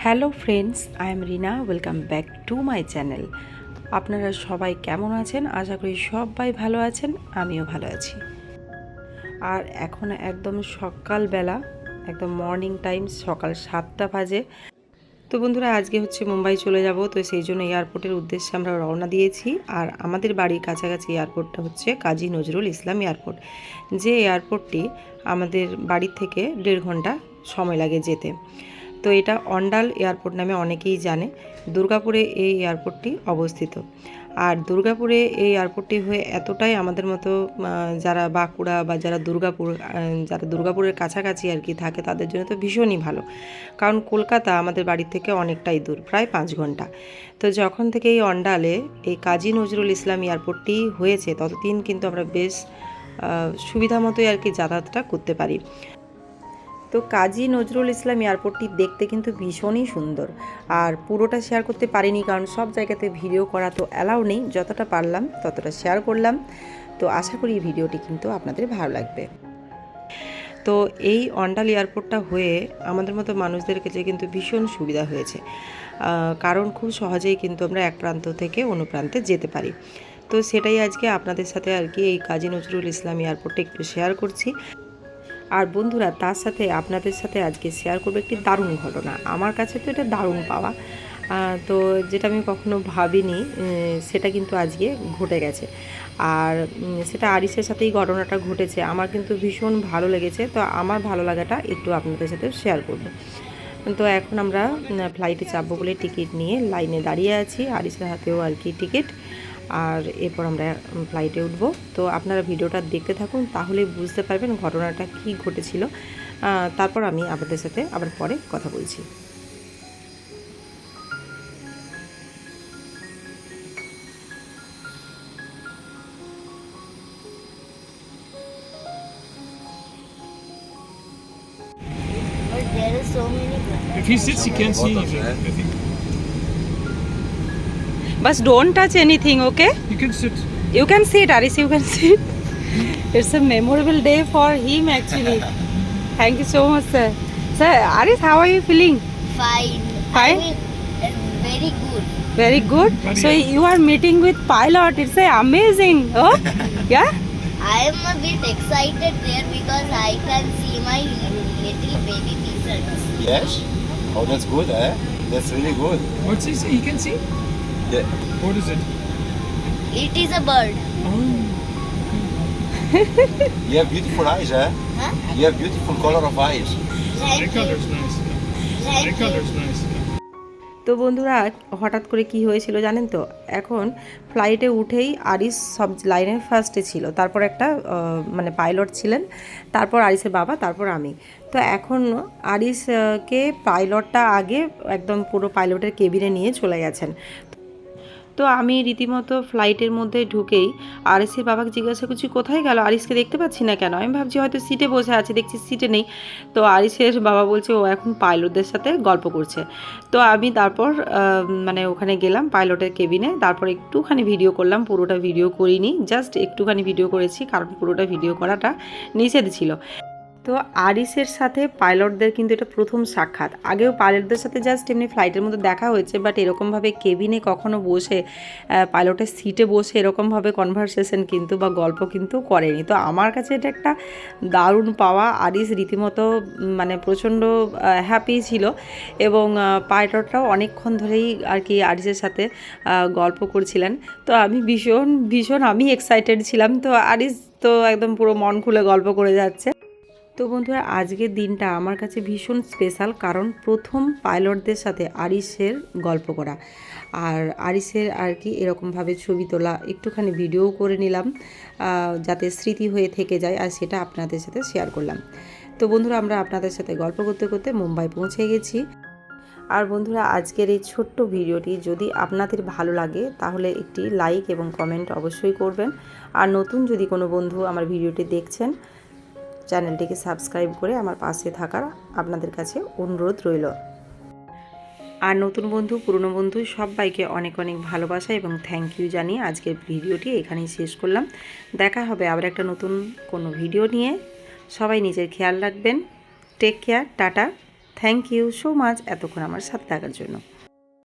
Hello friends, I am Rina. Welcome back to my channel. আপনারা সবাই কেমন আছেন? আশা করি সবাই ভালো আছেন, আমিও ভালো আছি। আর এখন একদম সকালবেলা, একদম মর্নিং টাইম, সকাল 7টা বাজে। তো বন্ধুরা, আজকে হচ্ছে মুম্বাই চলে যাব, তো সেই জন্য এয়ারপোর্টের উদ্দেশ্যে আমরা রওনা দিয়েছি। আর আমাদের বাড়ির কাছাকাছি এয়ারপোর্টটা হচ্ছে কাজী নজরুল ইসলাম এয়ারপোর্ট, যে এয়ারপোর্টটি আমাদের বাড়ি থেকে 1.5 ঘন্টা সময় লাগে যেতে। তো এটা অন্ডাল এয়ারপোর্ট নামে অনেকেই জানে। দুর্গাপুরে এই এয়ারপোর্টটি অবস্থিত। আর দুর্গাপুরে এই এয়ারপোর্টটি হয়ে এতটাই আমাদের মতো যারা বাঁকুড়া বা যারা দুর্গাপুরের কাছাকাছি আর কি থাকে, তাদের জন্য তো ভীষণই ভালো। কারণ কলকাতা আমাদের বাড়ি থেকে অনেকটাই দূর, প্রায় 5 ঘন্টা। তো যখন থেকে এই অন্ডালে এই কাজী নজরুল ইসলাম এয়ারপোর্টটি হয়েছে, ততদিন কিন্তু আমরা বেশ সুবিধা মতোই আর কি যাতায়াতটা করতে পারি। তো কাজী নজরুল ইসলাম এয়ারপোর্টটি দেখতে কিন্তু ভীষণই সুন্দর। আর পুরোটা শেয়ার করতে পারিনি, কারণ সব জায়গাতে ভিডিও করা তো অ্যালাউ নেই। যতটা পারলাম ততটা শেয়ার করলাম। তো আশা করি এই ভিডিওটি কিন্তু আপনাদের ভালো লাগবে। তো এই অন্ডাল এয়ারপোর্টটা হয়ে আমাদের মতো মানুষদের কাছে কিন্তু ভীষণ সুবিধা হয়েছে, কারণ খুব সহজেই কিন্তু আমরা এক প্রান্ত থেকে অন্য প্রান্তে যেতে পারি। তো সেটাই আজকে আপনাদের সাথে আর কি এই কাজী নজরুল ইসলাম এয়ারপোর্টে একটু শেয়ার করছি। আর বন্ধুরা, তার সাথে আপনাদের সাথে আজকে শেয়ার করবো একটি দারুণ ঘটনা। আমার কাছে তো এটা দারুণ পাওয়া, তো যেটা আমি কখনো ভাবিনি, সেটা কিন্তু আজকে ঘটে গেছে। আর সেটা আরিসের সাথেই ঘটনাটা ঘটেছে। আমার কিন্তু ভীষণ ভালো লেগেছে, তো আমার ভালো লাগাটা একটু আপনাদের সাথে শেয়ার করব। তো এখন আমরা ফ্লাইটে চাপবো বলে টিকিট নিয়ে লাইনে দাঁড়িয়ে আছি। আরিসের হাতেও আর কি টিকিট। আর এরপর আমরা ফ্লাইটে উঠব। তো আপনারা ভিডিওটা দেখতে থাকুন, তাহলে বুঝতে পারবেন ঘটনাটা কি ঘটেছিল। তারপর আমি আপনাদের সাথে আবার পরে কথা বলছি। There are so many. If he sits, he can't see anything. But don't touch anything, okay? You can sit. You can sit, Aris, you can sit. It's a memorable day for him actually. Thank you so much, sir. Sir, Aris, how are you feeling? Fine. Fine? I mean, very good. Very good. So you are meeting with pilot. It's amazing. Oh, yeah. I am a bit excited there because I can see my little baby pigeons. Yes? Oh, that's good, eh? That's really good. What's he say? He can see? Yeah. What is it? It is a bird. Oh. You have beautiful eyes, eh? Huh? You have beautiful color of eyes. Thank Red you. color's nice. Thank Red you. color's nice. তো বন্ধুরা, হঠাৎ করে কি হয়েছিল জানেন তো? এখন ফ্লাইটে উঠেই আরিস সব লাইনের ফার্স্টে ছিল, তারপর একটা মানে পাইলট ছিলেন, তারপর আরিসের বাবা, তারপর আমি। তো এখন আরিসকে পাইলটটা আগে একদম পুরো পাইলটের কেবিনে নিয়ে চলে গেছেন। তো আমি রীতিমতো ফ্লাইটের মধ্যে ঢুকেই আরিসের বাবাকে জিজ্ঞাসা করছি, কোথায় গেল? আরিসকে দেখতে পাচ্ছি না কেন? আমি ভাবছি হয়তো সিটে বসে আছে, দেখছি সিটে নেই। তো আরিসের বাবা বলছে ও এখন পাইলটদের সাথে গল্প করছে। তো আমি তারপর মানে ওখানে গেলাম পাইলটের কেবিনে, তারপর একটুখানি ভিডিও করলাম। পুরোটা ভিডিও করিনি, জাস্ট একটুখানি ভিডিও করেছি, কারণ পুরোটা ভিডিও করাটা নিষেধ ছিল। তো আরিসের সাথে পাইলটদের কিন্তু এটা প্রথম সাক্ষাৎ। আগেও পাইলটদের সাথে জাস্ট এমনি ফ্লাইটের মধ্যে দেখা হয়েছে, বাট এরকমভাবে কেবিনে কখনো বসে পাইলটের সিটে বসে এরকমভাবে কনভারসেশন কিন্তু বা গল্প কিন্তু করেনি। তো আমার কাছে এটা একটা দারুণ পাওয়া। আরিস রীতিমতো মানে প্রচণ্ড হ্যাপি ছিল, এবং পাইলটরাও অনেকক্ষণ ধরেই আর কি আরিসের সাথে গল্প করছিলেন। তো আমি ভীষণ ভীষণ আমি এক্সাইটেড ছিলাম। তো আরিস তো একদম পুরো মন খুলে গল্প করে যাচ্ছে। তো বন্ধুরা, আজকের দিনটা আমার কাছে ভীষণ স্পেশাল, কারণ প্রথম পাইলটদের সাথে আরিসের গল্প করা, আর আরিসের আর কি এরকমভাবে ছবি তোলা, একটুখানি ভিডিও করে নিলাম যাতে স্মৃতি হয়ে থেকে যায়, আর সেটা আপনাদের সাথে শেয়ার করলাম। তো বন্ধুরা, আমরা আপনাদের সাথে গল্প করতে করতে মুম্বাই পৌঁছে গেছি। আর বন্ধুরা, আজকের এই ছোট্ট ভিডিওটি যদি আপনাদের ভালো লাগে, তাহলে একটি লাইক এবং কমেন্ট অবশ্যই করবেন। আর নতুন যদি কোনো বন্ধু আমার ভিডিওটি দেখছেন, চ্যানেলটিকে সাবস্ক্রাইব করে আমার পাশে থাকার আপনাদের কাছে অনুরোধ রইল। আর নতুন বন্ধু, পুরনো বন্ধু সবাইকে অনেক অনেক ভালোবাসা এবং থ্যাংক ইউ জানিয়ে আজকের ভিডিওটি এখানেই শেষ করলাম। দেখা হবে আবার একটা নতুন কোনো ভিডিও নিয়ে। সবাই নিজের খেয়াল রাখবেন। Take care, tata. Thank you so much এতক্ষণ আমার সাথে থাকার জন্য।